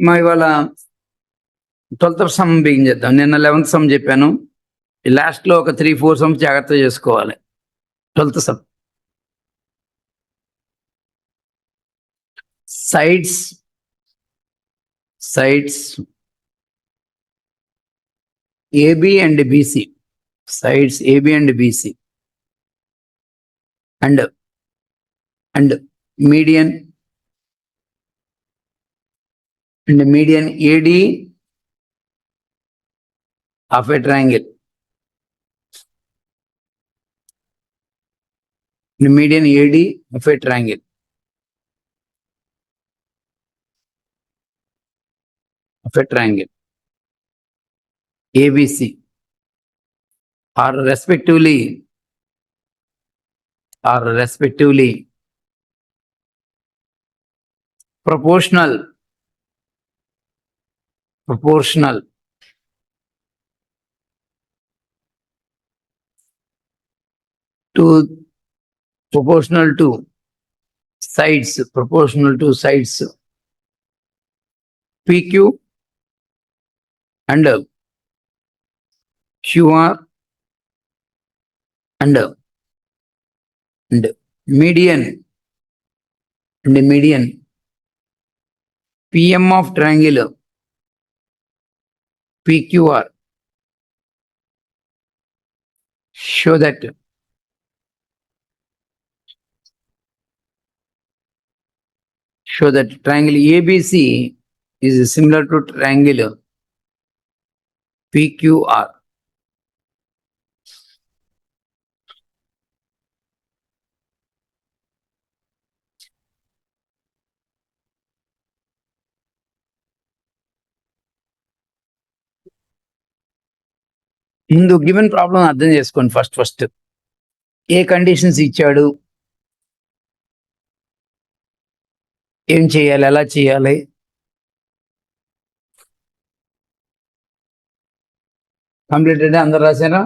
మా ఇవాళ 12th some begin చేద్దాం. నిన్న 11th సమ్ చెప్పాను. లాస్ట్లో ఒక 3-4 సమ్స్ జాగ్రత్త చేసుకోవాలి. 12th some sides AB and BC, sides AB and BC, and median AD of a triangle. The median AD of a triangle. ABC are respectively proportional to sides PQ and QR and median PM of triangle PQR show that triangle ABC is similar to triangle PQR. ముందు given problem అర్థం చేసుకోండి. First ఏ conditions ఇచ్చాడు, ఏం చేయాలి, ఎలా చేయాలి, completed అందరు రాశారా?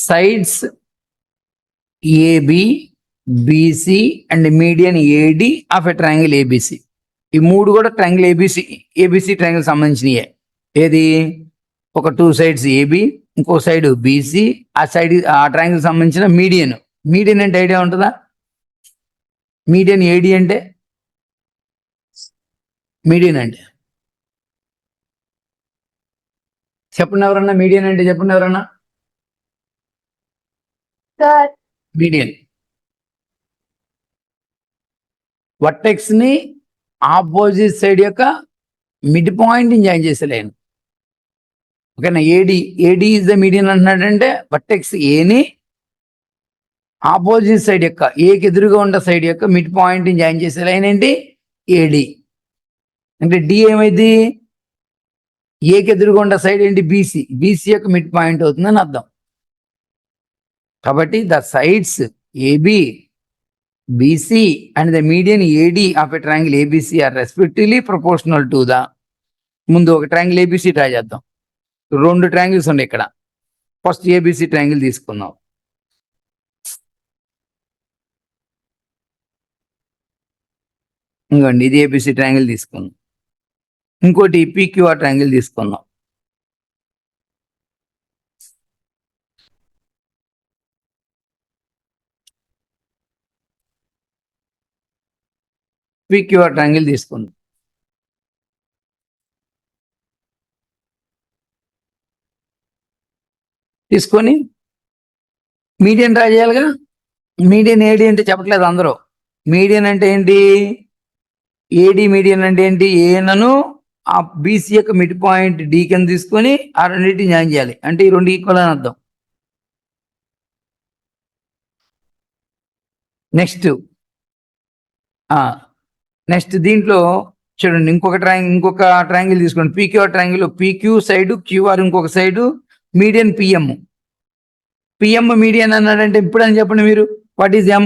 Sides AB, BC and median AD of a triangle ABC. ఈ మూడు కూడా ట్రయాంగిల్ ABC ట్రయాంగిల్ సంబంధించినయే. ఏది? ఒక 2 sides AB, ఇంకో సైడ్ BC, ఆ ట్రయాంగిల్ సంబంధించిన మీడియన్ అంటే ఐడియా ఉంటుందా? మీడియన్ AD అంటే చెప్పండి ఎవరన్నా. మీడియన్ అంటే చెప్పండి ఎవరన్నా. మీడియన్ వర్టెక్స్ ని ఆపోజిట్ సైడ్ యొక్క మిడ్ పాయింట్ జాయిన్ చేసే లైన్. ఓకేనా? ఏడి ఈజ్ ద మీడియన్ అంటున్నాడంటే వర్టెక్స్ ఏని ఆపోజిట్ సైడ్ యొక్క ఏకి ఎదురుగా ఉన్న సైడ్ యొక్క మిడ్ పాయింట్ జాయిన్ చేసే లైన్ ఏంటి? ఏడి. అంటే డి ఏమైంది? ఏకి ఎదురుగా ఉన్న సైడ్ ఏంటి? బీసీ యొక్క మిడ్ పాయింట్ అవుతుందని అర్థం. కాబట్టి the sides AB, BC and the median AD of a triangle ABC are respectively proportional to the. ముందు ఒక ట్రయాంగిల్ ABC ట్రై చేద్దాం. 2 ట్రయాంగిల్స్ ఉన్నాయి ఇక్కడ. ఫస్ట్ ABC ట్రయాంగిల్ తీసుకుందాం. ఇంకోండి ఇది ABC ట్రయాంగిల్ తీసుకుందాం. ఇంకోటి PQR ట్రయాంగిల్ తీసుకుందాం. PQR ట్రయాంగిల్ తీసుకుందాం. తీసుకొని మీడియన్ డ్రా చేయాలిగా. మీడియన్ AD అంటే చెప్పట్లేదు అందరూ. మీడియన్ అంటే ఏంటి? AD మీడియన్ అంటే ఏంటి? ఏనను ఆ BC యొక్క మిడ్ పాయింట్ D కింద తీసుకొని ఆ రెండింటిని జాయిన్ చేయాలి. అంటే ఈ రెండు ఈక్వల్ అని అర్థం. నెక్స్ట్ దీంట్లో చూడండి ఇంకొక ట్రయాంగిల్ తీసుకోండి. PQR triangle PQ side, QR ఇంకొక సైడు, మీడియన్ PM మీడియన్ అన్నాడంటే ఇప్పుడు అని చెప్పండి మీరు. What is M?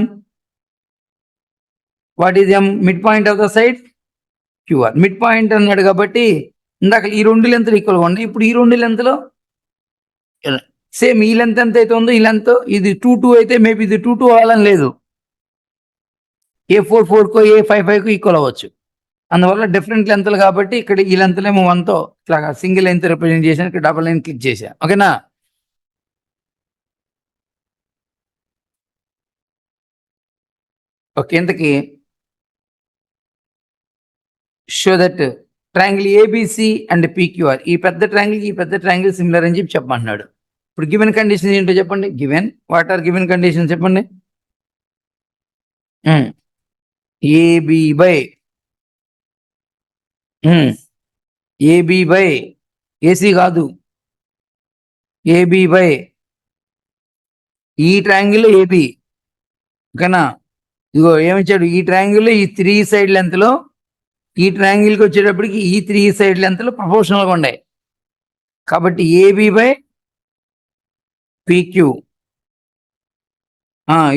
Mid point of the side QR. Mid point అన్నాడు కాబట్టి ఇందాక ఈ 2 లెంత్లు ఈక్వల్గా ఉన్నాయి. ఇప్పుడు ఈ 2 లెంత్లో సేమ్ ఈ లెంత్ ఎంత అయితే ఉందో ఈ లెంత్ ఇది 2 అయితే మేబీ ఇది 2 అవ్వాలని లేదు, A4 4కో A5 5కో ఈక్వల్ అవ్వచ్చు. అందువల్ల డిఫరెంట్ లెంత్లు కాబట్టి ఇక్కడ ఈ లెంత్లేమో 1తో ఇట్లాగా సింగిల్ లెంత్ రిప్రజెంట్ చేశాను, ఇక్కడ డబుల్ లైన్ క్లిక్ చేశా. ఓకేనా? ఓకే, ఇంతకీ show that triangle ABC and PQR, ఈ పెద్ద ట్రయాంగిల్ ఈ పెద్ద ట్రయాంగిల్ సిమిలర్ అని చెప్పి చెప్పమంటున్నాడు. ఇప్పుడు గివెన్ కండిషన్ ఏంటో చెప్పండి. Given what are given condition చెప్పండి. A B by A B by A C కాదు, ఏబి బై ఈ ట్రయాంగిల్ ఏబి. ఓకేనా? ఇదిగో ఏమిచ్చాడు, ఈ ట్రయాంగిల్ ఈ 3 సైడ్ లెంత్ లో ఈ ట్రయాంగిల్ కి వచ్చేటప్పటికి ఈ 3 సైడ్ లెంత్ లో ప్రపోర్షనల్ గా ఉన్నాయి కాబట్టి AB by PQ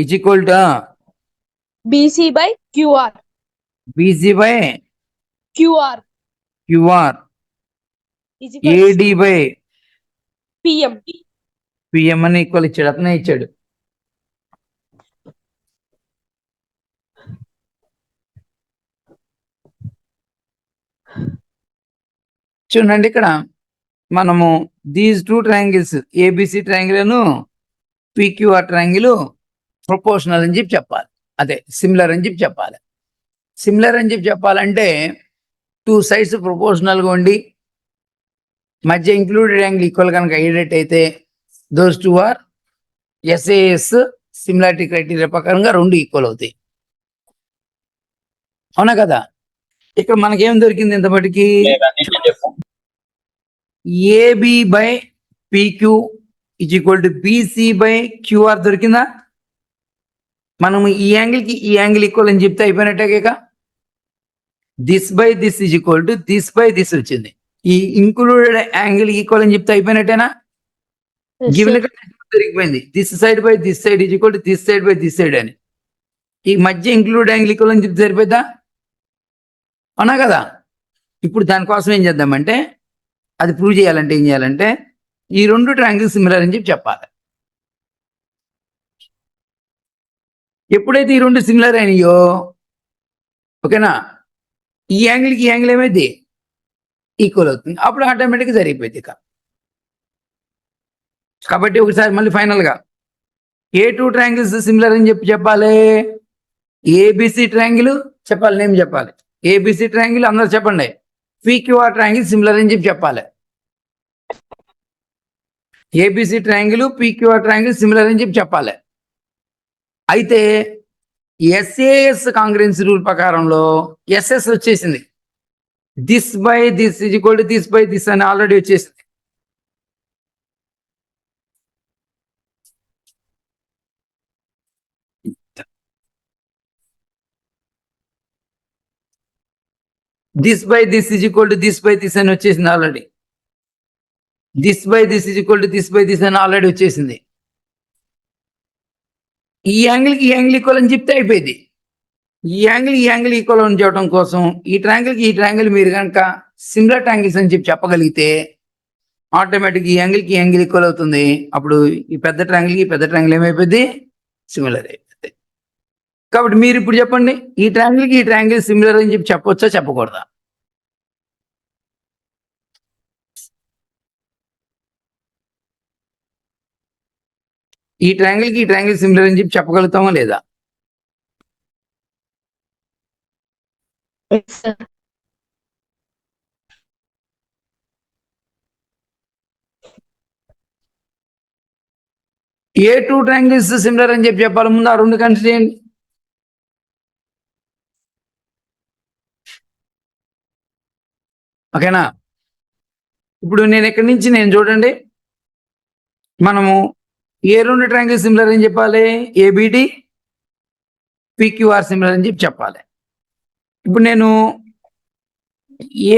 is equal to BC by QR. BC by QR QR, is equal to AD by PM. PM అని ఈక్వల్ ఇచ్చాడు, అతనే ఇచ్చాడు. చూడండి, ఇక్కడ మనము these 2 triangles ABC triangle PQR triangle proportional అని చెప్పి చెప్పాలి, అదే సిమిలర్ అని చెప్పి చెప్పాలి. సిమిలర్ అని చెప్పి చెప్పాలంటే 2 సైడ్స్ ప్రపోర్షనల్గా ఉండి మధ్య ఇంక్లూడెడ్ యాంగిల్ ఈక్వల్ కనుక అయ్యేటట్టయితే those 2 are S A S similarity criteria ప్రకారంగా 2 ఈక్వల్ అవుతాయి. అవునా కదా? ఇక్కడ మనకేం దొరికింది ఇంతమటికి, A B by PQ is equal to B C by Q R దొరికిందా? మనము ఈ యాంగిల్కి ఈ యాంగిల్ ఈక్వల్ అని చెప్తే అయిపోయినట్టే. This by this is equal to this by this వచ్చింది. ఈ ఇంక్లూడెడ్ యాంగిల్ ఈక్వల్ అని చెప్తే అయిపోయినట్టేనా? Yes, given sir. దొరికిపోయింది. This side by this side is equal to this side by this side అని. ఈ మధ్య ఇంక్లూడ్ యాంగిల్ ఈక్వల్ అని చెప్తే సరిపోద్దా? అవునా కదా? ఇప్పుడు దానికోసం ఏం చేద్దామంటే, అది ప్రూవ్ చేయాలంటే ఏం చేయాలంటే ఈ 2 ట్రయాంగిల్ సిమిలర్ అని చెప్పి చెప్పాలి. ఎప్పుడైతే ఈ 2 సిమిలర్ అయినాయో, ఓకేనా, ఈ యాంగిల్కి ఈ యాంగిల్ ఏమైంది ఈక్వల్ అవుతుంది, అప్పుడు ఆటోమేటిక్గా సరిపోయింది. కాబట్టి ఒకసారి మళ్ళీ ఫైనల్గా ఏ 2 ట్రయాంగిల్స్ సిమిలర్ అని చెప్పి చెప్పాలి, ఏబిసి ట్రయాంగిల్ చెప్పాలి, నేమ్ చెప్పాలి. ఏబిసి ట్రయాంగిల్ అందరు చెప్పండి. పిక్యూఆర్ ట్రయాంగిల్ సిమిలర్ అని చెప్పి చెప్పాలి. ABC triangle PQR triangle similar అని చెప్పి చెప్పాలి. అయితే ఎస్ఏఎస్ కాంగ్రెన్సీ రూల్ ప్రకారంలో ఎస్ఎస్ వచ్చేసింది. This by this is equal to this by this అని ఆల్రెడీ వచ్చేసింది. This by this is equal to this by this అని వచ్చేసింది already. This by this is equal to this by this అని already వచ్చేసింది. ఈ యాంగిల్కి ఈ యాంగిల్ ఈక్వల్ అని చెప్తే అయిపోయింది. ఈ యాంగిల్ ఈక్వల్ అని చెప్పడం కోసం ఈ ట్రయాంగిల్ మీరు కనుక సిమిలర్ ట్రయాంగిల్స్ అని చెప్పి చెప్పగలిగితే ఆటోమేటిక్ ఈ యాంగిల్కి ఈ యాంగిల్ ఈక్వల్ అవుతుంది. అప్పుడు ఈ పెద్ద ట్రయాంగిల్ ఏమైపోయింది, సిమిలర్ అయిపోతుంది. కాబట్టి మీరు ఇప్పుడు చెప్పండి, ఈ ట్రయాంగిల్ సిమిలర్ అని చెప్పి చెప్పవచ్చా చెప్పకూడదా? ఈ ట్రయాంగిల్ సిమిలర్ అని చెప్పి చెప్పగలుగుతామా లేదా? Yes, sir. ఏ 2 ట్రయాంగిల్స్ సిమిలర్ అని చెప్పి చెప్పాలి, ముందు ఆ 2 కన్సిడర్ చేయండి. ఓకేనా? ఇప్పుడు నేను ఇక్కడి నుంచి నేను చూడండి, మనము ఏ 2 ట్రయాంగిల్ సిమిలర్ అని చెప్పాలి, ఏబిడి పిక్యూఆర్ సిమిలర్ అని చెప్పి చెప్పాలి. ఇప్పుడు నేను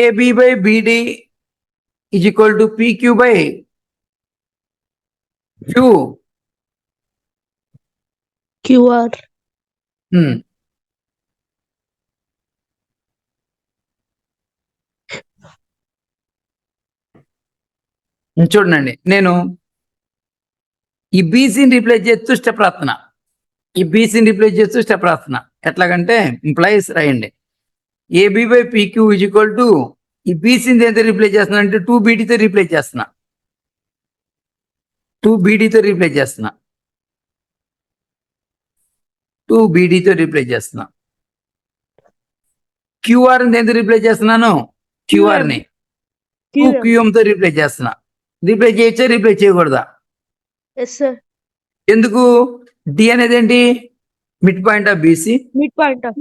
AB by BD is equal to PQ by Q. QR. చూడండి, నేను ఈ బీసీని రీప్లేస్ చేస్తూ స్టెప్ రాస్తున్నా. ఈ బీసీని రీప్లేస్ చేస్తూ స్టెప్ రాస్తున్నా. ఎట్లాగంటే ఇంప్లాయిస్ రాయండి. AB by PQ is equal to ఈ బీసీని దేంతో రీప్లేస్ చేస్తున్నా అంటే 2BDతో రీప్లేస్ చేస్తున్నా. 2BDతో రీప్లేస్ చేస్తున్నా. 2BDతో రీప్లేస్ చేస్తున్నా. క్యూఆర్ దేంతో రీప్లేస్ చేస్తున్నాను? క్యూఆర్ ని QM. 2QM తో రీప్లేస్ చేస్తున్నా. రీప్లేస్ చేయొచ్చా, రీప్లేస్ చేయకూడదా? Yes, sir. ఎందుకు? డి అనేది ఏంటి? Mid point of BC. Midpoint of.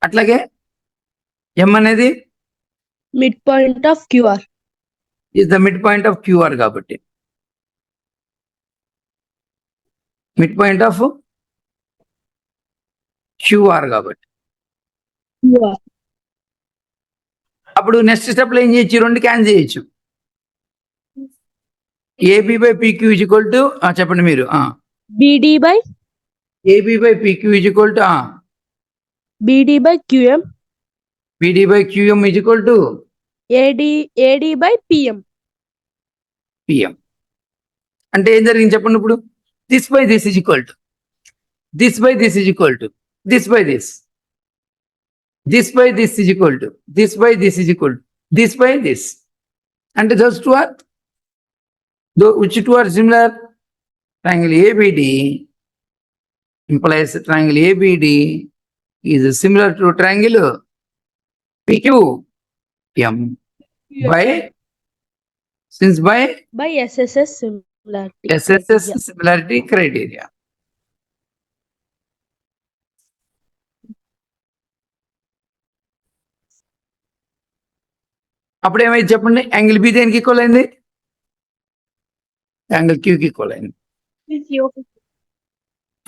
అట్లాగే ఎం అనేది Midpoint of QR. Is the mid point of QR కాబట్టి మిడ్ పాయింట్ ఆఫ్ క్యూఆర్ కాబట్టి QR. అప్పుడు నెక్స్ట్ స్టెప్ లో ఏం చేయొచ్చు? రెండు క్యాన్సిల్ చేయొచ్చు. AB by PQ is equal to చెప్పండి మీరు. BD by AB by PQ is equal to BD by QM. PD by QM is equal to AD by PM. PM. అంటే ఏం జరిగింది చెప్పండి ఇప్పుడు? This by this is equal to this by this is equal to this by this. This by this is equal to this by this is equal to this by this. అంటే those two are which two are similar? Triangle ABD implies triangle ABD is similar to triangle PQM by since by By SSS similarity. SSS Yeah. similarity criteria. అప్పుడు ఏమైంది చెప్పండి? Angle B దేనికి equal అయింది? Angle క్యూకి equal అయింది.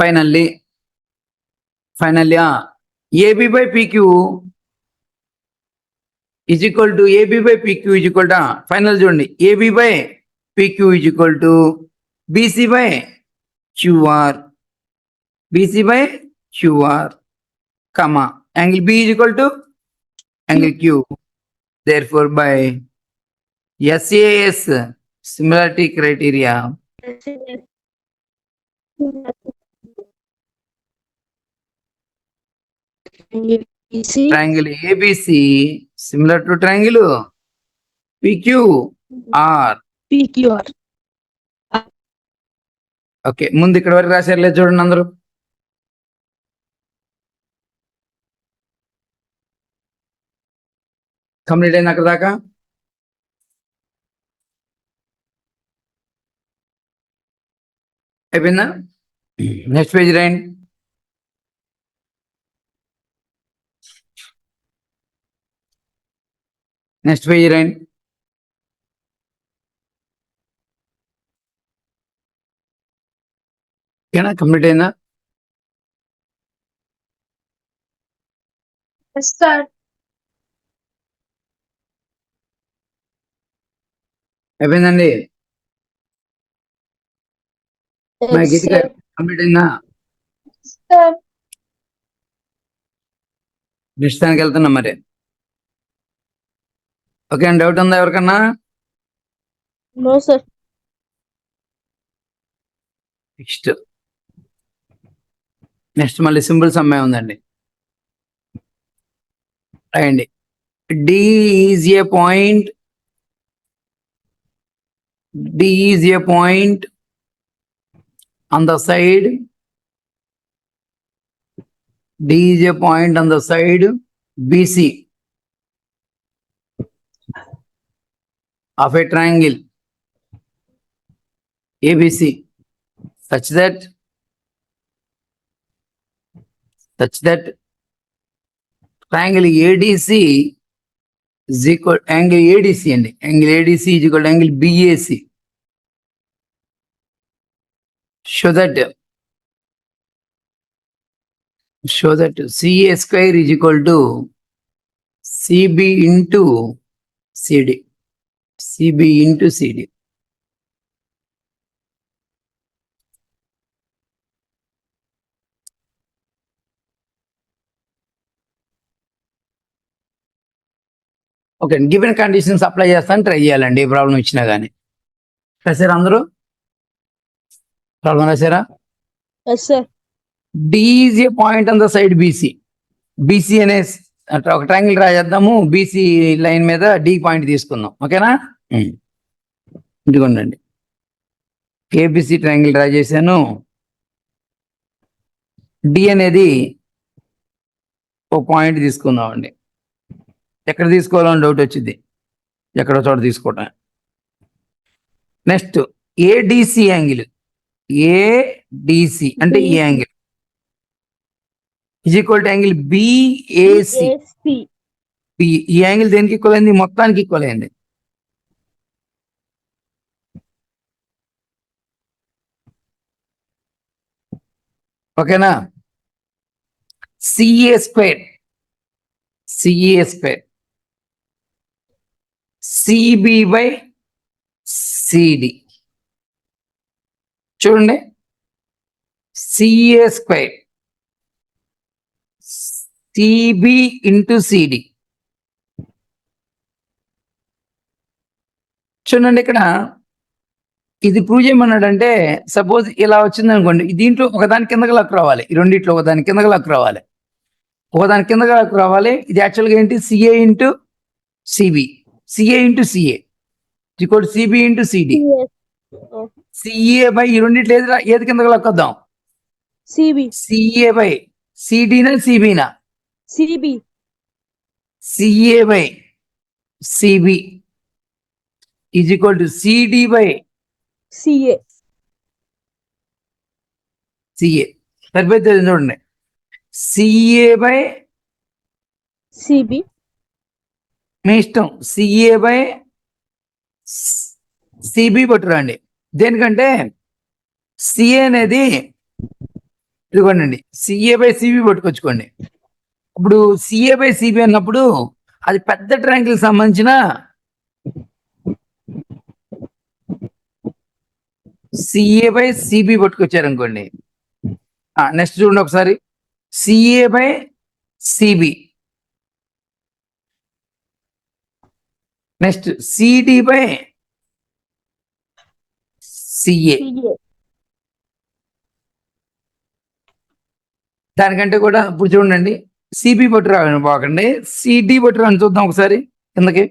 Finally A B by PQ is equal to A B by PQ is equal to final చూడండి. A B by PQ is equal to B C by Q R. B C by Q R comma angle B is equal to angle Q. Therefore, by SAS similarity criteria, triangle ABC similar to triangle PQR. PQR. Okay, ముందు ఇక్కడ వరకు రాశారు లేదు చూడండి అందరూ. Complete అయింది అక్కడ దాకా. అయిపోయిందా? నెక్స్ట్ పేజ్ రాయండి. నెక్స్ట్ పేజ్ రాయండి. ఓకేనా? కంప్లీట్ అయిందా? Yes, sir. అయిపోయిందండి. మా Yes, గీత sir. కంప్లీట్ అయిందా? Sir. నెక్స్ట్ దానికి వెళ్తున్నా మరి. ఓకే అండి, డౌట్ ఉందా ఎవరికన్నా? No, sir. నెక్స్ట్ మళ్ళీ సింపుల్ సమ్మె ఉందండి. రాయండి. D is a point. D is a point on the side. D is a point on the side BC of a triangle ABC such that triangle ADC is equal angle ADC and angle ADC is equal to angle BAC. Show that CA square is equal to CB into CD. CB into CD. Okay, given conditions apply చేస్తాను, try చేయాలండి ఏ problem ఇచ్చినా కానీ. రాశారా అందరూ? Problem రాశారా? Yes, sir. D is a point on the side BC. BC అనే ఒక triangle draw చేద్దాము, బీసీ లైన్ మీద డి పాయింట్ తీసుకుందాం. ఓకేనా? ఇదిగోండి, ఏబిసి ట్రయాంగిల్ డ్రా చేశాను. డి అనేది ఒక పాయింట్ తీసుకుందామండి. ఎక్కడ తీసుకోవాలని డౌట్ వచ్చింది, ఎక్కడో చోట తీసుకోవటం. నెక్స్ట్ ఏడిసి యాంగిల్, ఏడిసి అంటే ఈ angle is equal to angle B A C. AC. ఈ యాంగిల్ దేనికి ఈక్వల్ అయింది? మొత్తానికి ఈక్వల్ అయింది. ఓకేనా? C A square, C A square C B by C D. చూడండి, C A square C B into C D. చూడండి, ఇక్కడ ఇది ప్రూవ్ చేయమన్నాడంటే, సపోజ్ ఇలా వచ్చింది అనుకోండి, దీంట్లో ఒకదాని కిందకి లక్ రావాలి, ఈ రెండిట్లో ఒకదాని కిందకి లక్ రావాలి, ఒకదాని కిందకి లక్ రావాలి. ఇది యాక్చువల్గా ఏంటి? C A into C B, C A into C A equal C B into C D. CS. Oh, C A by ఈ రెండిట్లో ఏది కిందకి లక్ వద్దాం? CB. సిఏ బై సిడినా సిబినా? CB. C A by C B is equal to C D by CA. C A. సరిపోతుంది చూడండి, సిఏ బై CB. మీ ఇష్టం, సిఏ బై సిబి పట్టురండి. దేనికంటే సిఏ అనేది ఇదిగోండి, సిఏ బై సిబి పట్టుకొచ్చుకోండి. ఇప్పుడు సిఏ బై సిబి అన్నప్పుడు అది పెద్ద ట్రయాంగిల్ సంబంధించిన సిఏ బై సిబి పట్టుకొచ్చారు అనుకోండి. నెక్స్ట్ చూడండి ఒకసారి, CA by CB, next CD by CA. CA. దానికంటే కూడా ఇప్పుడు చూడండి, సిబి పట్టు రావండి, బాగండి సిడి పట్టు రాని చూద్దాం ఒకసారి కిందకి.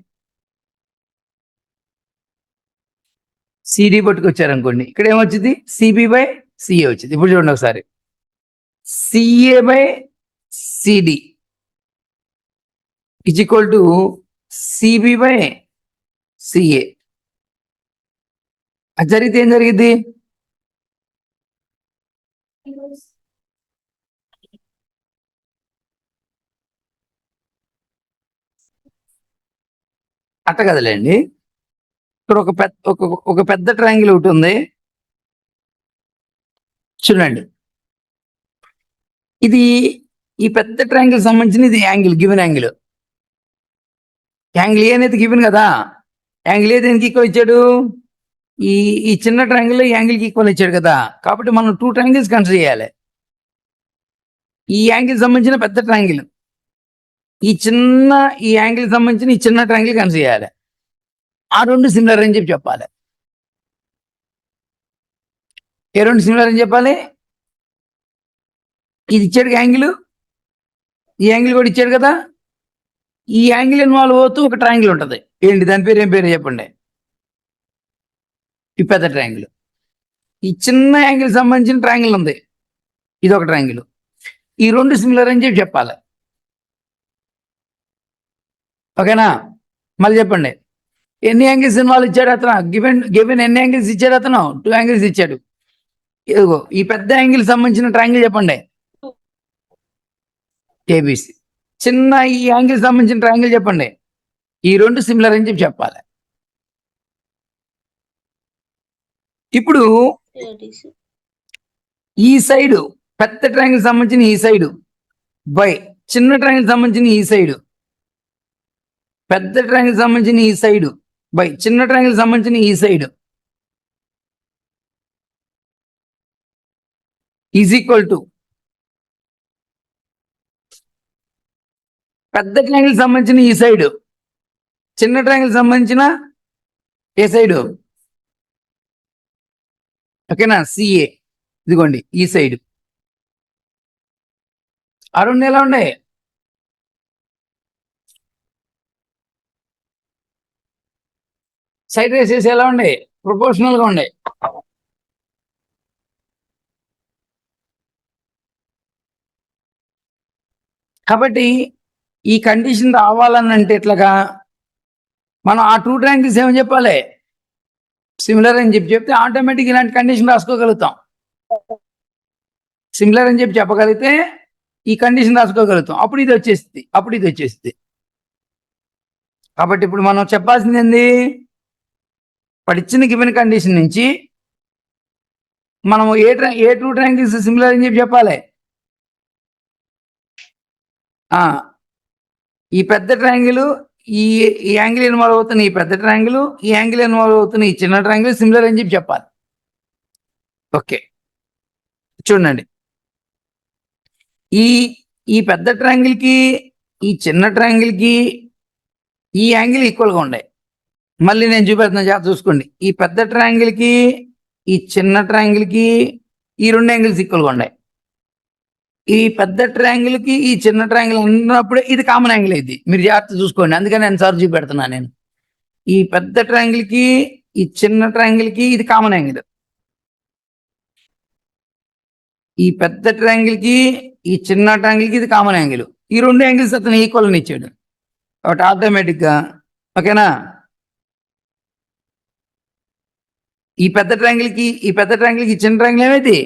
సిడి పట్టుకొచ్చారు అనుకోండి, ఇక్కడ ఏమొచ్చింది? సిబి బై సిఏ వచ్చింది. ఇప్పుడు చూడండి ఒకసారి, CA by CD is equal to CB by CA. అది జరిగితే ఏం జరిగింది? అట్ట కదలేండి, ఇక్కడ ఒక పెద్ద ట్రయాంగిల్ ఒకటి ఉంది చూడండి. ఇది ఈ పెద్ద ట్రయాంగిల్ సంబంధించిన ఇది angle, given angle. Angle A అనేది గివెన్ కదా, యాంగిల్ ఏ దేనికి ఈక్వల్ ఇచ్చాడు? ఈ చిన్న ట్రయాంగిల్ యాంగిల్కి ఈక్వల్ ఇచ్చాడు కదా. కాబట్టి మనం 2 ట్రయాంగిల్స్ కన్సిడర్ చేయాలి. ఈ యాంగిల్ సంబంధించిన పెద్ద ట్రయాంగిల్, ఈ యాంగిల్ సంబంధించిన ఈ చిన్న ట్రయాంగిల్ కన్సిడర్ చేయాలి. ఆ రెండు సిమిలర్ అని చెప్పాలి. ఏ రెండు సిమిలర్ అని చెప్పాలి? ఇది ఇచ్చాడు యాంగిల్, ఈ యాంగిల్ కూడా ఇచ్చాడు కదా. ఈ యాంగిల్ ఇన్వాల్వ్ అవుతూ ఒక ట్రయాంగిల్ ఉంటుంది. ఏంటి దాని పేరు? ఏం పేరు చెప్పండి? ఈ పెద్ద ట్రయాంగిల్. ఈ చిన్న యాంగిల్ సంబంధించిన ట్రయాంగిల్ ఉంది, ఇది ఒక ట్రయాంగిల్. ఈ రెండు సిమిలర్ అని చెప్పాలి. ఓకేనా? మళ్ళీ చెప్పండి, ఎన్ని యాంగిల్స్ ఇన్వాల్వ్ ఇచ్చాడు అతను? గివెన్ ఎన్ని యాంగిల్స్ ఇచ్చాడు అతను? 2 యాంగిల్స్ ఇచ్చాడు. ఇదిగో ఈ పెద్ద యాంగిల్ సంబంధించిన ట్రయాంగిల్ చెప్పండి, ఏబిసి. చిన్న ఈ యాంగిల్ సంబంధించిన ట్రయాంగిల్ చెప్పండి. ఈ రెండు సిమిలర్ అని చెప్పాలి. ఇప్పుడు ఈ సైడు పెద్ద ట్రయాంగిల్ సంబంధించిన ఈ సైడు బై చిన్న ట్రయాంగిల్ సంబంధించిన ఈ సైడు, పెద్ద ట్రయాంగిల్ సంబంధించిన ఈ సైడు బై చిన్న ట్రయాంగిల్ సంబంధించిన ఈ సైడు ఈజ్ ఈక్వల్ టు పెద్ద ట్రయాంగిల్ సంబంధించిన ఈ సైడు చిన్న ట్రయాంగిల్ సంబంధించిన ఏ సైడు? ఓకేనా, సిఏ. ఇదిగోండి ఈ సైడ్. ఆ రెండు ఎలా ఉన్నాయి? సైడ్ రేసెస్ ఎలా ఉన్నాయి? ప్రొపోర్షనల్ గా ఉన్నాయి. కాబట్టి ఈ కండిషన్ రావాలని అంటే ఎట్లాగా మనం ఆ టూ ట్రయాంగిల్స్ ఏమని చెప్పాలి? సిమిలర్ అని చెప్తే ఆటోమేటిక్ ఇలాంటి కండిషన్ రాసుకోగలుగుతాం. సిమిలర్ అని చెప్పగలిగితే ఈ కండిషన్ రాసుకోగలుగుతాం. అప్పుడు ఇది వచ్చేస్తుంది. కాబట్టి ఇప్పుడు మనం చెప్పాల్సింది ఏంది? ఇచ్చిన గివెన్ కండిషన్ నుంచి మనం ఏ టూ ట్రయాంగిల్స్ సిమిలర్ అని చెప్పాలి. ఈ పెద్ద ట్రయాంగిల్ ఈ యాంగిల్ ఇన్వాల్వ్ అవుతున్న ఈ పెద్ద ట్రయాంగిల్, ఈ యాంగిల్ ఇన్వాల్వ్ అవుతున్న ఈ చిన్న ట్రయాంగిల్ సిమిలర్ అని చెప్పాలి. ఓకే, చూడండి. ఈ పెద్ద ట్రయాంగిల్ కి ఈ చిన్న ట్రయాంగిల్ కి ఈ యాంగిల్ ఈక్వల్ గా ఉన్నాయి. మళ్ళీ నేను చూపెడుతున్నా, జాగ్రత్త చూసుకోండి. ఈ పెద్ద ట్రయాంగిల్ కి ఈ చిన్న ట్రయాంగిల్ కి ఈ రెండు యాంగిల్స్ ఈక్వల్ గా ఉన్నాయి. ఈ పెద్ద ట్రయాంగిల్ కి ఈ చిన్న ట్రయాంగిల్ ఉన్నప్పుడే ఇది కామన్ యాంగిల్ అయింది. మీరు జాగ్రత్త చూసుకోండి, అందుకని నేను సార్ చూపెడుతున్నా. నేను ఈ పెద్ద ట్రయాంగిల్ కి ఈ చిన్న ట్రయాంగిల్ కి ఇది కామన్ యాంగిల్. ఈ పెద్ద ట్రయాంగిల్ కి ఈ చిన్న ట్రయాంగిల్ కి ఇది కామన్ యాంగిల్. ఈ రెండు యాంగిల్స్ అతను ఈక్వల్ అని ఇచ్చాడు కాబట్టి ఆటోమేటిక్ గా, ఓకేనా, ఈ పెద్ద ట్రయాంగిల్ కి ఈ చిన్న ట్రయాంగిల్ ఏమైంది?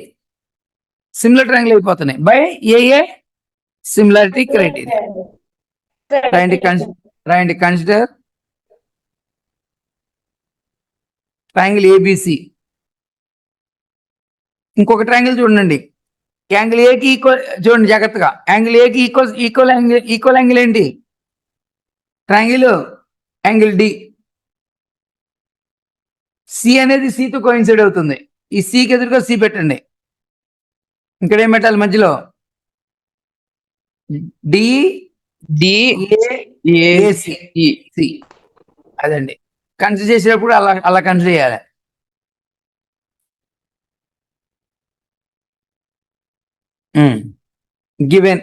సిమిలర్ ట్రయాంగిల్ అయిపోతున్నాయి బై ఏ సిమిలారిటీ క్రైటీరియా. రాయండి కన్సిడర్ ట్రయాంగిల్ ఏబిసి. ఇంకొక ట్రయాంగిల్ చూడండి. యాంగిల్ ఏకి ఈక్వల్, చూడండి జాగ్రత్తగా. యాంగిల్ ఏకి ఈక్వల్ యాంగిల్ ఏంటి? Triangle angle D. సి అనేది సితో కోయిన్సైడ్ అవుతుంది. ఈ సికి ఎదురుగా సి పెట్టండి. ఇక్కడ ఏం పెట్టాలి మధ్యలో? సి. అదండి, కన్సిడర్ చేసేటప్పుడు అలా కన్సిడర్ చేయాలి. గివెన్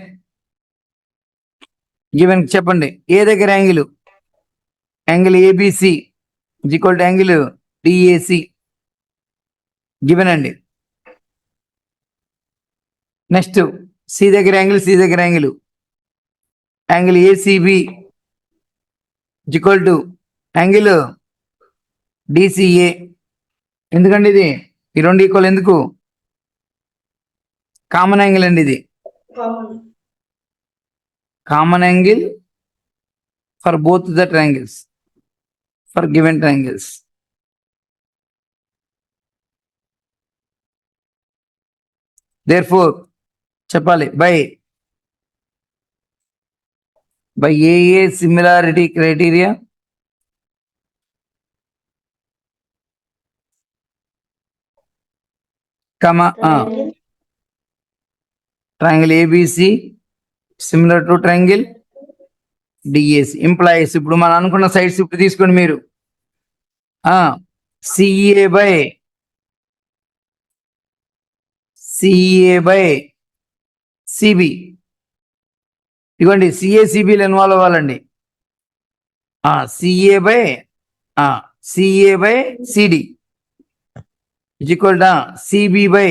చెప్పండి. ఏ దగ్గర angle ABC equal to angle DAC given అండి. నెక్స్ట్ సి దగ్గర angle ACB equal to angle DCA. ఎందుకండి ఇది ఈ రెండు ఈక్వల్? ఎందుకు? కామన్ యాంగిల్ అండి. ఇది common angle for both the triangles, for given triangles. therefore చెప్పాలి by a similarity criteria triangle A B C similar to triangle D A C implies. ఇప్పుడు మనం అనుకున్న సైడ్స్ ఇప్పుడు తీసుకోండి మీరు. C A by C B. ఇదిగోండి సిఏసిబిలు ఇన్వాల్వ్ అవ్వాలండి. C A by C D equal to CB by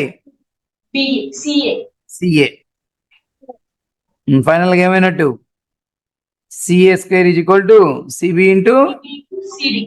C A. Final గా ఏమైనట్టు? C A square is equal to C B into C D.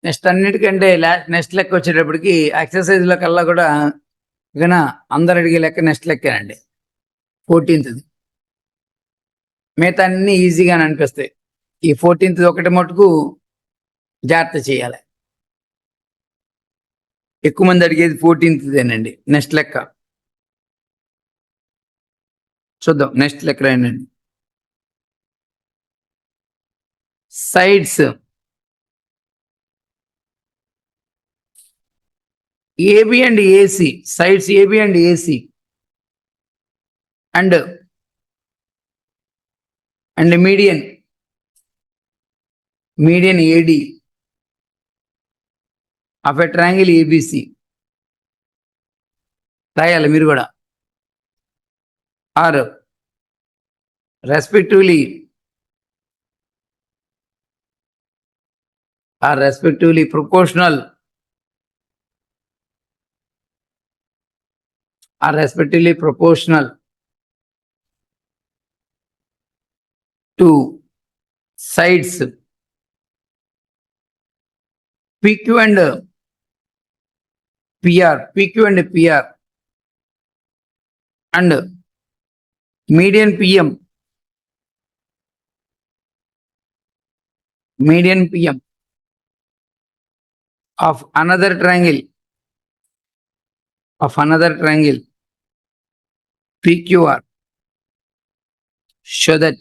Next అన్నిటికంటే నెక్స్ట్ లెక్క వచ్చేటప్పటికి ఎక్సర్సైజ్ లో కల్లా కూడా ఇక అందరు అడిగే లెక్క నెక్స్ట్ లెక్కేనండి. 14th. మిగతా అన్ని ఈజీగానే అనిపిస్తాయి. ఈ 14th ఒకటి మటుకు జాగ్రత్త చేయాలి. ఎక్కువ మంది అడిగేది 14th నెక్స్ట్ లెక్క చూద్దాం. నెక్స్ట్ లెక్క ఏంటండి? Sides AB and AC, sides AB and AC and median AD of a triangle ABC రాయాలి మీరు కూడా. Are respectively proportional to sides PQ and PR and median PM of another triangle PQR, show that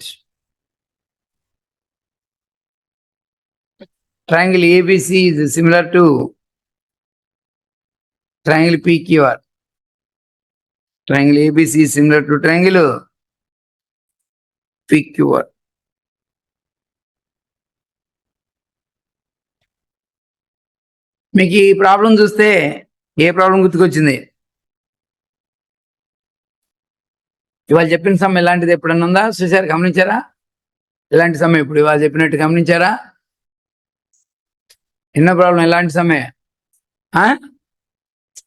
triangle ABC is similar to triangle PQR. Triangle ABC is similar to triangle PQR. మీకు ఈ problem చూస్తే ఏ problem గుర్తుకొచ్చింది? ఇవాళ చెప్పిన సమ్మె ఇలాంటిది ఎప్పుడన్నా ఉందా? చూసారు, గమనించారా? ఇలాంటి సమ్మె ఇప్పుడు ఇవాళ చెప్పినట్టు గమనించారా? ఎన్నో ప్రాబ్లం ఇలాంటి సమ్మె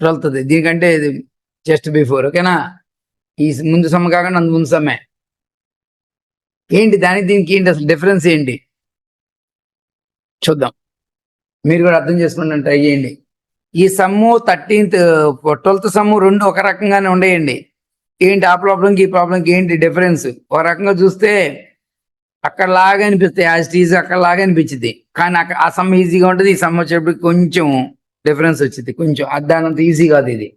12th. దీనికంటే ఇది జస్ట్ బిఫోర్. ఓకేనా? ఈ ముందు సమ్మె కాకుండా అందు ముందు సమ్మె ఏంటి, దానికి దీనికి ఏంటి అసలు డిఫరెన్స్ ఏంటి చూద్దాం. మీరు కూడా అర్థం చేసుకోండి, ట్రై చేయండి. ఈ సమ్ము 12th సమ్ము రెండు ఒక రకంగానే ఉండేయండి. ఏంటి ఆ ప్రాబ్లంకి ఈ ప్రాబ్లంకి ఏంటి డిఫరెన్స్? ఒక రకంగా చూస్తే అక్కడ లాగా అనిపిస్తాయి, యాజ్ ఈజీ అక్కడ లాగా అనిపించింది. కానీ అక్కడ ఆ సమ్ ఈజీగా ఉంటుంది, ఈ సమ్ వచ్చేటప్పుడు కొంచెం డిఫరెన్స్ వచ్చింది. కొంచెం దానంత ఈజీ కాదు ఇది.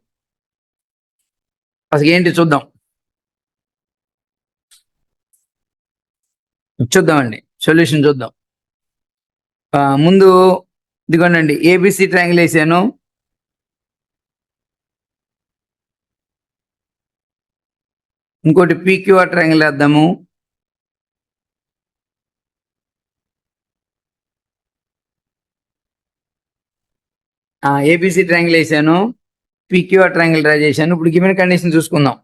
అసలు ఏంటి చూద్దామండి, సొల్యూషన్ చూద్దాం. ముందు ఇదిగోండి, ఏబిసి ట్రయాంగిల్ వేసాను. ఇంకోటి పీక్యూఆర్ ట్రయాంగిల్ వేద్దాము. ఏబిసి ట్రయాంగిల్ వేసాను, పీక్యూఆర్ ట్రయాంగిల్ డ్రా చేశాను. ఇప్పుడు గివెన్ కండిషన్ చూసుకుందాం.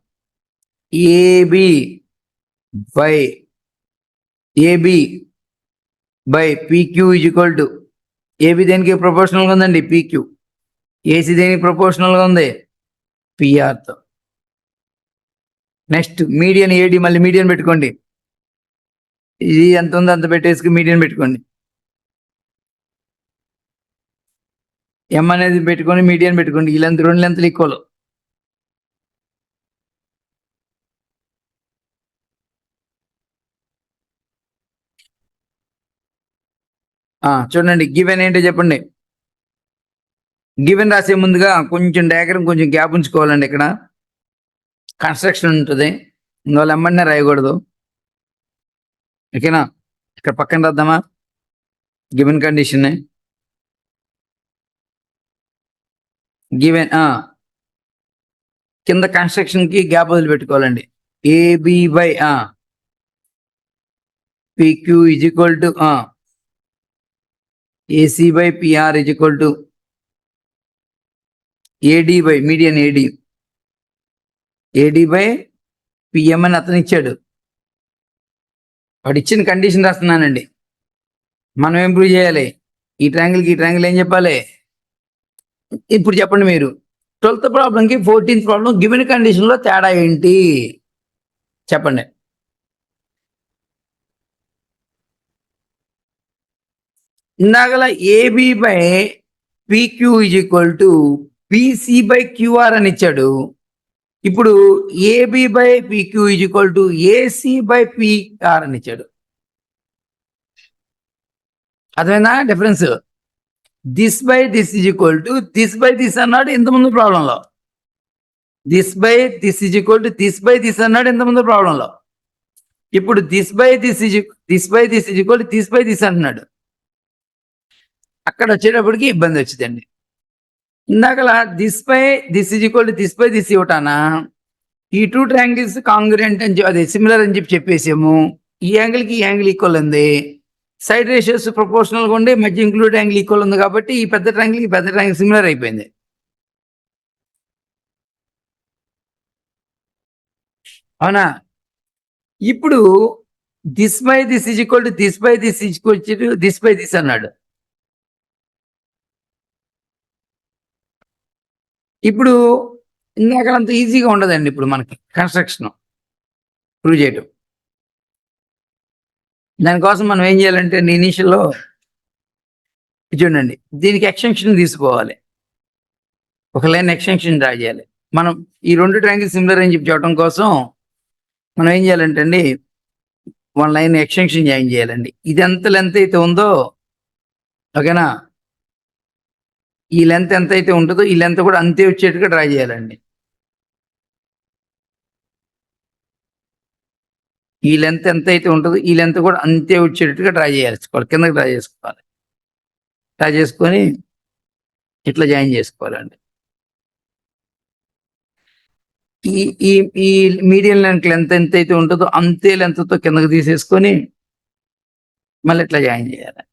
AB by PQ is equal to, AB దేనికి ప్రపోర్షనల్గా ఉందండి? పీక్యూ. ఏసీ దేనికి ప్రపోర్షనల్గా ఉంది? పిఆర్తో. నెక్స్ట్ మీడియన్ ఏడి, మళ్ళీ మీడియన్ పెట్టుకోండి. ఇది ఎంత ఉందో అంత పెట్టేసి మీడియన్ పెట్టుకోండి. ఎం అనేది పెట్టుకొని మీడియన్ పెట్టుకోండి. ఈ లెంత్ రెండు లెంత్లు ఈక్వల్. చూడండి, గివెన్ ఏంటో చెప్పండి. గివెన్ రాసే ముందుగా కొంచెం డయాగ్రామ్ కొంచెం గ్యాప్ ఉంచుకోవాలండి. ఇక్కడ కన్స్ట్రక్షన్ ఉంటుంది, ఇందువల్ల ఎమ్మడినే రాయకూడదు. ఓకేనా? ఇక్కడ పక్కన రాద్దామా గివెన్ కండిషన్? గివెన్ కింద కన్స్ట్రక్షన్ కి గ్యాప్ వదిలిపెట్టుకోవాలండి. A B by PQ is equal to AC by PR is equal to AD by median A D by P M అని అతను ఇచ్చాడు. వాడు ఇచ్చిన కండిషన్ రాస్తున్నానండి. మనం ఏం ప్రూవ్ చేయాలి? ఈ ట్రయాంగిల్ ఏం చెప్పాలి? ఇప్పుడు చెప్పండి మీరు. 12th ప్రాబ్లంకి 14th ప్రాబ్లం గివెన్ కండిషన్లో తేడా ఏంటి చెప్పండి. ఇందాకలా A B by PQ is equal to P C by Q R అని ఇచ్చాడు. ఇప్పుడు A B by PQ is equal to AC by P R అని ఇచ్చాడు. అదేనా difference. This by this is equal to this by this అన్నాడు ఇంతకుముందు ప్రాబ్లంలో. This by this is equal to this by this అన్నాడు ఇంతకుముందు ప్రాబ్లంలో. ఇప్పుడు this by this is equal to this by this అంటున్నాడు. అక్కడ వచ్చేటప్పటికి ఇబ్బంది వచ్చిందండి. ఇందాకలా this by this is equal to this by this ఇవ్వటానా ఈ టూ ట్రయాంగిల్స్ కాంగ్రుయెంట్ అని అదే సిమిలర్ అని చెప్పేసాము. ఈ యాంగిల్కి ఈ యాంగిల్ ఈక్వల్ ఉంది, సైడ్ రేషియోస్ ప్రపోర్షనల్గా ఉండి మధ్య ఇంక్లూడ్ యాంగిల్ ఈక్వల్ ఉంది కాబట్టి ఈ పెద్ద ట్రయాంగిల్ ఈ పెద్ద ట్రయాంగిల్ సిమిలర్ అయిపోయింది. అవునా? ఇప్పుడు this by this is equal to this by this is equal to this by this అన్నాడు. ఇప్పుడు ఇందాకలంత ఈజీగా ఉండదండి ఇప్పుడు మనకి కన్స్ట్రక్షన్ ప్రూవ్ చేయటం. దానికోసం మనం ఏం చేయాలంటే ఇనీషియల్లో చూడండి, దీనికి ఎక్స్టెన్షన్ తీసుకోవాలి, ఒక లైన్ ఎక్స్టెన్షన్ డ్రా చేయాలి. మనం ఈ రెండు ట్రయాంగిల్ సిమిలర్ అని చెప్పి చెప్పడం కోసం మనం ఏం చేయాలంటే అండి వన్ లైన్ ఎక్స్టెన్షన్ జాయిన్ చేయాలండి. ఇది ఎంత లెంత్ అయితే ఉందో, ఓకేనా, ఈ లెంత్ ఎంత అయితే ఉంటుందో ఈ లెంత్ కూడా అంతే వచ్చేట్టుగా డ్రా చేయాలండి. ఈ లెంత్ ఎంత అయితే ఉంటుందో ఈ లెంత్ కూడా అంతే వచ్చేటట్టుగా డ్రా చేసుకోవాలి, కిందకి డ్రా చేసుకోవాలి. డ్రా చేసుకొని ఇట్లా జాయిన్ చేసుకోవాలండి. ఈ ఈ ఈ మీడియం లెంత్ ఎంత అయితే ఉంటుందో అంతే లెంత్తో కిందకి తీసేసుకొని మళ్ళీ ఇట్లా జాయిన్ చేయాలి.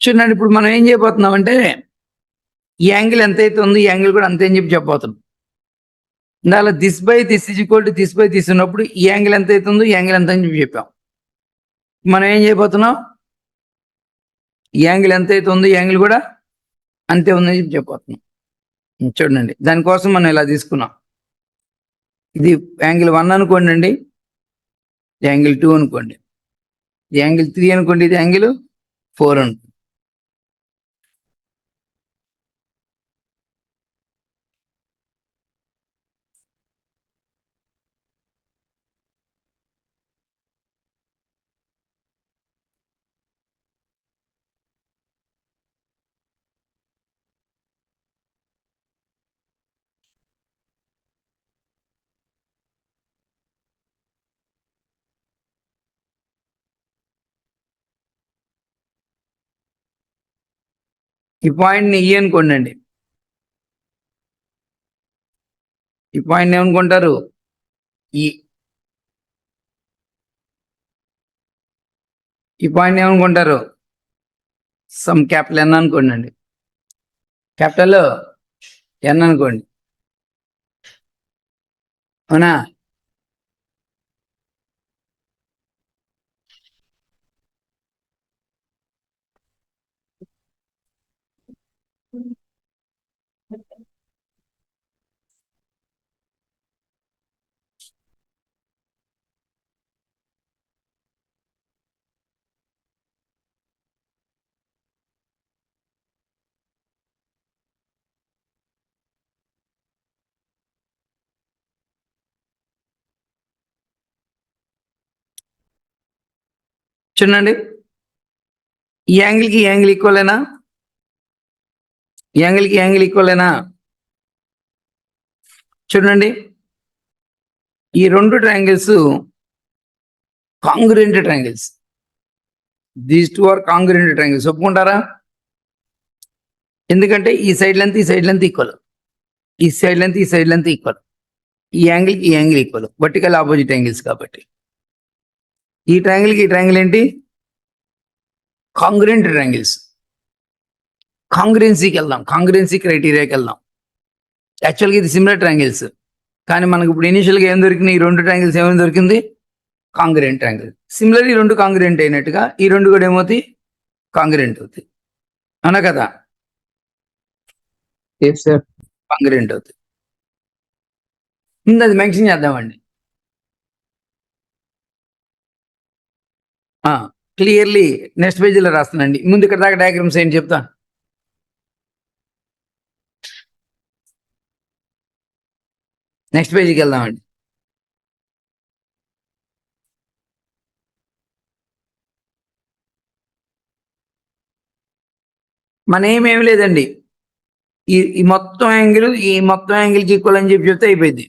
చూడండి, ఇప్పుడు మనం ఏం చేయబోతున్నాం అంటే ఈ యాంగిల్ ఎంత అయితే ఉందో ఈ యాంగిల్ కూడా అంతే అని చెప్పి చెప్పబోతున్నాం. ఇందాక this by this is equal to this by this ఉన్నప్పుడు ఈ యాంగిల్ ఎంత అయితే ఉందో ఈ యాంగిల్ ఎంత అని చెప్పి చెప్పాం. మనం ఏం చేయబోతున్నాం, ఈ యాంగిల్ ఎంత అయితే ఉందో ఈ యాంగిల్ కూడా అంతే ఉందని చెప్పి చెప్పబోతున్నాం. చూడండి, దానికోసం మనం ఇలా తీసుకున్నాం. ఇది యాంగిల్ 1 అనుకోండి అండి, యాంగిల్ 2 అనుకోండి, యాంగిల్ 3 అనుకోండి, ఇది యాంగిల్ 4 అనుకోండి. ఈ పాయింట్ని ఈ అనుకోండి అండి, ఈ పాయింట్ ఏమనుకుంటారు ఈ పాయింట్ ఏమనుకుంటారు సమ్ క్యాపిటల్ ఎన్ అనుకోండి అండి, క్యాపిటల్ ఎన్ అనుకోండి, అవునా? చూడండి, ఈ యాంగిల్కి ఈ యాంగిల్ ఈక్వలేనా, ఈ యాంగిల్కి ఈ యాంగిల్ ఈక్వలేనా? చూడండి, ఈ రెండు triangles congruent triangles, these two are congruent triangles. ఒప్పుకుంటారా? ఎందుకంటే ఈ సైడ్ లెంత్ ఈ సైడ్ లెంత్ ఈక్వల్, ఈ సైడ్ లెంత్ ఈ సైడ్ లెంత్ ఈక్వల్, ఈ యాంగిల్కి ఈ angle equal, vertical opposite angles కాబట్టి. ఈ ట్రయాంగిల్కి ఈ ట్రయాంగిల్ ఏంటి, కాంగ్రుయెంట్ ట్రయాంగిల్స్. కాంగ్రుయెన్సీకి వెళ్దాం, కాంగ్రుయెన్సీ క్రైటీరియాకి వెళ్దాం. యాక్చువల్గా ఇది సిమిలర్ ట్రయాంగిల్స్, కానీ మనకు ఇప్పుడు ఇనిషియల్గా ఏం దొరికింది, ఈ రెండు ట్రయాంగిల్స్ ఏమైనా దొరికింది, కాంగ్రుయెంట్ ట్రయాంగిల్. సిమిలర్ ఈ రెండు కాంగ్రుయెంట్ అయినట్టుగా ఈ రెండు కూడా ఏమవుతాయి, కాంగ్రుయెంట్ అవుతాయి, అవునా కదా? Yes sir. కాంగ్రెంట్ అవుతుంది. ముందు అది మెన్షన్ చేద్దామండి. క్లియర్లీ నెక్స్ట్ పేజీలో రాస్తానండి. ముందు ఇక్కడ దాకా డయాగ్రామ్స్ ఏంటి చెప్తా. నెక్స్ట్ పేజీకి వెళ్దామండి. మన ఏమేమి లేదండి, ఈ మొత్తం యాంగిల్కి ఈక్వల్ అని చెప్పి చెప్తే అయిపోయింది.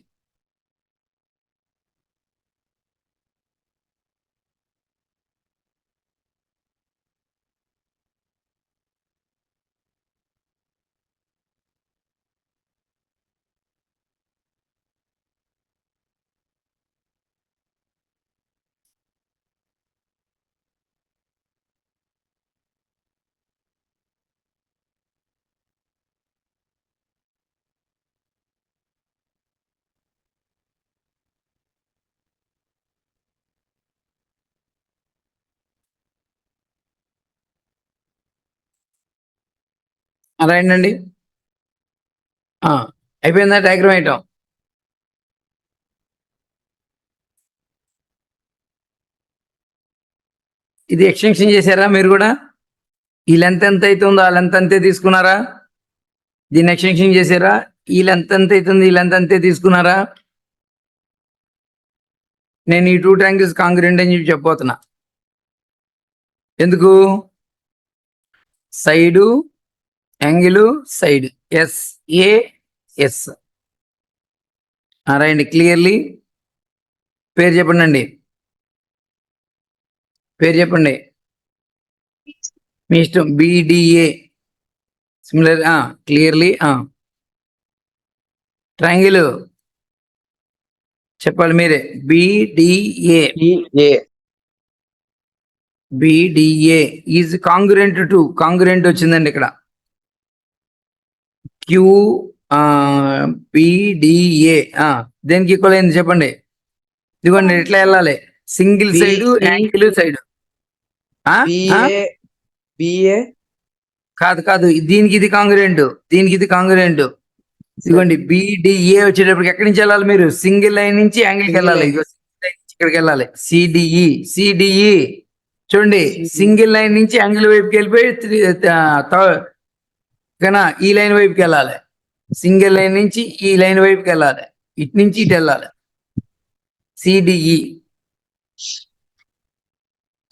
అలా ఏంటండి, అయిపోయిందా డయాగ్రామ్ వేయటం? ఇది ఎక్స్టెన్షన్ చేశారా మీరు కూడా? ఈ లెంత్ ఎంత అవుతుందో ఆ లెంత్ అంతే తీసుకున్నారా? దీన్ని ఎక్స్టెన్షన్ చేశారా? ఈ లెంత్ ఎంత అవుతుంది, ఈ లెంత్ అంతే తీసుకున్నారా? నేను ఈ 2 ట్రయాంగిల్స్ కాంగ్రెంట్ అని చెప్పి చెప్పబోతున్నా. ఎందుకు? Side angle side SAS. రాయండి క్లియర్లీ. పేరు చెప్పండి అండి, పేరు చెప్పండి, మీ ఇష్టం. BDA similar. క్లియర్లీ ట్రయాంగిల్ చెప్పాలి మీరే. BDA is congruent to, congruent వచ్చిందండి ఇక్కడ. BDA దేనికి ఈక్వల్ అయింది చెప్పండి. ఇదిగోండి ఎట్లా వెళ్ళాలి, సింగిల్ సైడ్ యాంగిల్ సైడ్. కాదు, దీనికి ఇది కాంగ్రెంట్, దీనికి ఇది కాంగ్రెంట్. ఇదిగోండి BDA వచ్చేటప్పటికి ఎక్కడి నుంచి వెళ్ళాలి మీరు? సింగిల్ లైన్ నుంచి యాంగిల్కి వెళ్ళాలి. ఇక్కడికి వెళ్ళాలి. CDE చూడండి, సింగిల్ లైన్ నుంచి యాంగిల్ వైపుకి వెళ్ళిపోయి ఈ లైన్ వైపుకి వెళ్ళాలి. సింగిల్ లైన్ నుంచి ఈ లైన్ వైపుకి వెళ్ళాలి, ఇటు నుంచి ఇటు వెళ్ళాలి.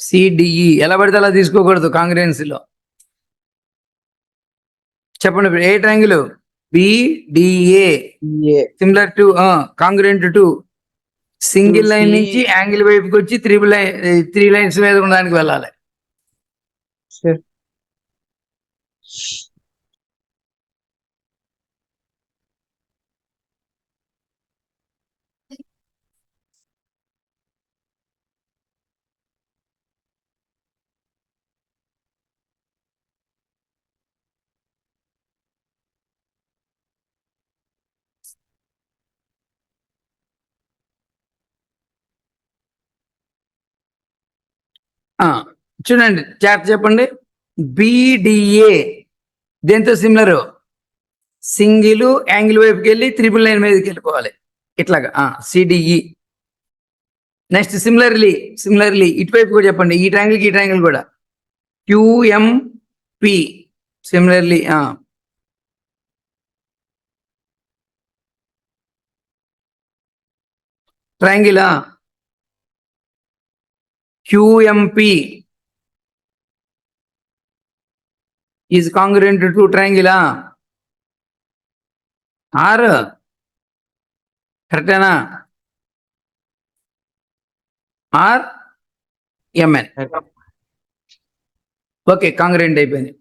CDE ఎలా పడితే అలా తీసుకోకూడదు కాంగ్రెన్సీలో. చెప్పండి ఇప్పుడు a triangle? BDA similar to, congruent to, single line నుంచి యాంగిల్ వైపుకి వచ్చి 3 లైన్స్ మీద ఉండడానికి వెళ్ళాలి. చూడండి చార్ట్ చెప్పండి. BDA దేంతో సిమిలర్? సింగిల్ యాంగిల్ వైపుకి వెళ్ళి 3 లైన్ మీదకి వెళ్ళిపోవాలి ఇట్లాగా. CDE. నెక్స్ట్ సిమిలర్లీ ఇటువైపు కూడా చెప్పండి, ఈ ట్రయాంగిల్కి ఈ ట్రయాంగిల్ కూడా. QMP similarly triangle. QMP is congruent to triangle. కరెక్టేనా? MN. ఓకే, కాంగ్రెంట్ అయిపోయింది.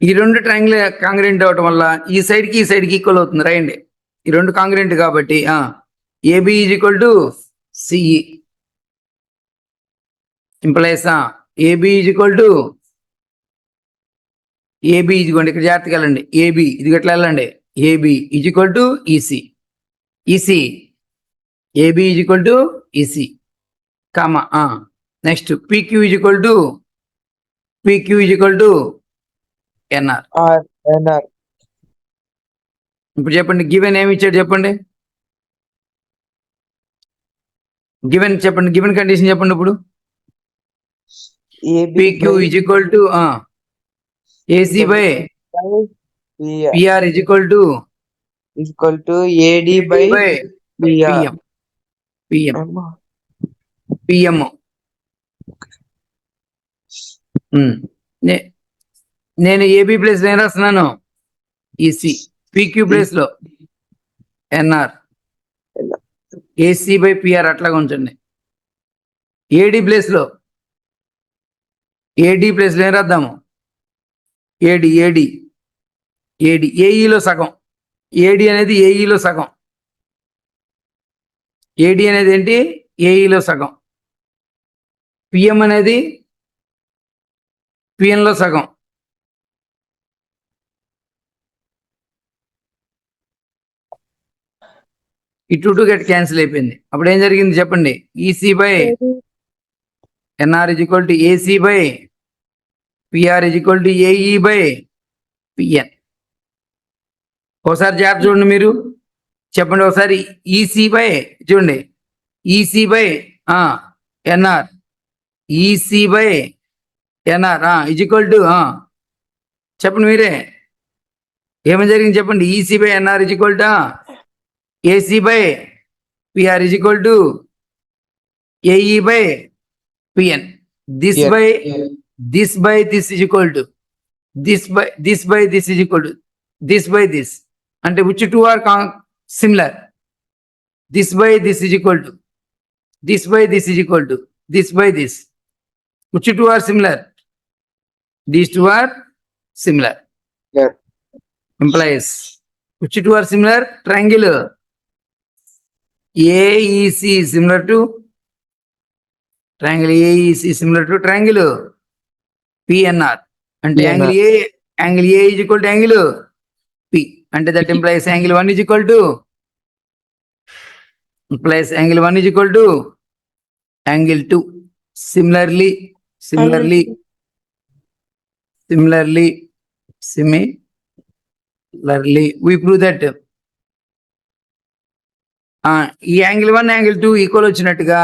ఈ 2 ట్రయాంగిల్ కాంగ్రెంట్ అవటం వల్ల ఈ సైడ్కి ఈక్వల్ అవుతుంది. రాయండి, ఈ 2 కాంగ్రెంట్ కాబట్టి AB is equal to CE implies AB is equal to AB ఇదిగోండి ఇక్కడ జాగ్రత్తగా వెళ్ళండి. AB ఇది ఎట్లా వెళ్ళండి, AB is equal to EC. EC AB is equal to EC comma next PQ is equal to NR. R NR ఇప్పుడు చెప్పండి given ఏమి ఇచ్చాడు చెప్పండి, గివెన్ చెప్పండి, గివెన్ కండిషన్ చెప్పండి. ఇప్పుడు AB PQ is equal to AC by PR is equal to AD by PM. PM నేను AB place ఏం రాస్తున్నాను ఈసీ, పిక్యూ ప్లేస్ లో ఎన్ఆర్, ఏసీ బై పిఆర్ అట్లాగా ఉంచండి. ఏడి ప్లేస్ లో ఏడి ప్లేస్ లో ఏం రాద్దాము ఏడి ఏడి ఏడి ఏఈలో సగం, ఏడి అనేది ఏఈలో సగం, ఏడి అనేది ఏంటి ఏఈలో సగం, పిఎం అనేది పిఎన్లో సగం. ఈ టూ గెట్ క్యాన్సిల్ అయిపోయింది. అప్పుడు ఏం జరిగింది చెప్పండి, EC by NR is equal to AC by PR is equal to AE by PN. ఒకసారి జాబ్ చూడండి మీరు, చెప్పండి ఒకసారి ఈసీ బై చూడండి, EC by NR, EC by NR is equal to చెప్పండి మీరే ఏమని జరిగింది చెప్పండి. EC by NR is equal to AC by PR is equal to AE by PN. This by this by this is equal to this by this by this is equal to this by this, అంటే which two are similar. This by this is equal to this by this is equal to this by this. Which two are similar? These two are similar. Yeah. Implies which two are similar? Triangle AEC is similar to triangle AEC is similar to triangle PNR. And angle A is equal to angle P. And that implies angle 1 is equal to angle 1 is equal to angle 2. Similarly we prove that ఈ angle 1 angle 2 equal వచ్చినట్టుగా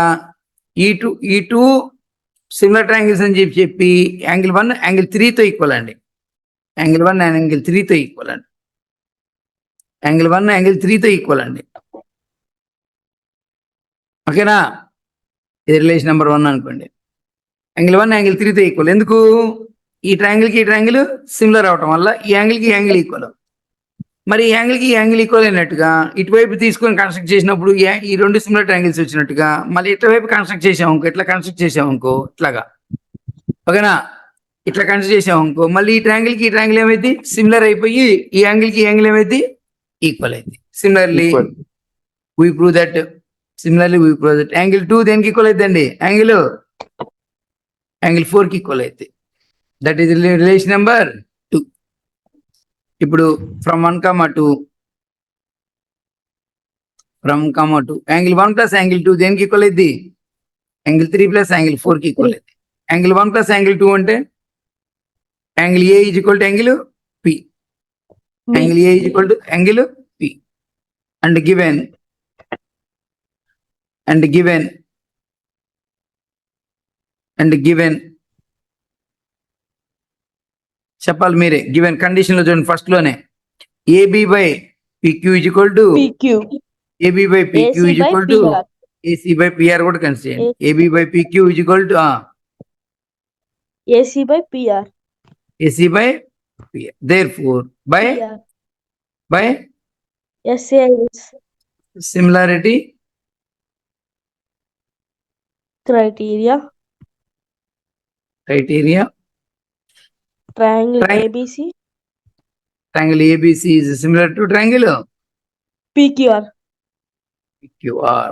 ఈ two similar triangles అని చెప్పి angle 1 angle 3 తో equal అండి. Angle 1 angle 3 తో equal అండి. Angle 1 angle 3 తో ఈక్వల్ అండి. ఓకేనా, ఇది రిలేషన్ నెంబర్ 1 అనుకోండి. యాంగిల్ 1 యాంగిల్ 3 తో ఈక్వల్. ఎందుకు? ఈ ట్రయాంగిల్కి ఈ ట్రయాంగిల్ సిమిలర్ అవటం వల్ల ఈ యాంగిల్కి యాంగిల్ ఈక్వల్. మరి ఈ యాంగిల్కి యాంగిల్ ఈక్వల్ అయినట్టుగా ఇటువైపు తీసుకొని కన్స్ట్రక్ట్ చేసినప్పుడు ఈ రెండు సిమిలర్ ట్రయాంగిల్స్ వచ్చినట్టుగా మళ్ళీ ఇటువైపు కన్స్ట్రక్ట్ చేసామనుకో, ఇట్లా కన్స్ట్రక్ట్ చేసామనుకో, ఇట్లాగా ఓకేనా, ఇట్లా కన్స్ట్రక్ట్ చేసామనుకో, మళ్ళీ ఈ ట్రయాంగిల్కి ఈ ట్రయాంగిల్ ఏమైంది సిమిలర్ అయిపోయి ఈ యాంగిల్కి ఈ యాంగిల్ ఏమైంది ఈక్వల్ అయింది. Similarly we prove that angle 2 దేనికి ఈక్వల్ అవుతుందండి? యాంగిల్ 4 కి ఈక్వల్ అవుతుంది. That is relation number 2. ఇప్పుడు ఫ్రమ్ 1, 2 యాంగిల్ 1 ప్లస్ యాంగిల్ 2 దేనికి ఈక్వల్ అయింది? యాంగిల్ 3 ప్లస్ యాంగిల్ 4 కి ఈక్వల్ అయింది. యాంగిల్ 1 ప్లస్ యాంగిల్ 2 అంటే angle A is equal to angle P. Angle A is equal to angle P. And given చెప్పాలి మీరే. Given condition లో చూడండి, ఫస్ట్ లోనే AB by PQ is equal to PQ. AB by PQ is equal to PR. AC by PR కూడా consider చేయండి. AB by PQ is equal to AC by PR. AC by PR. Therefore by PR. SA is similarity criteria. Triangle ABC. triangle ABC is similar to triangle PQR. PQR.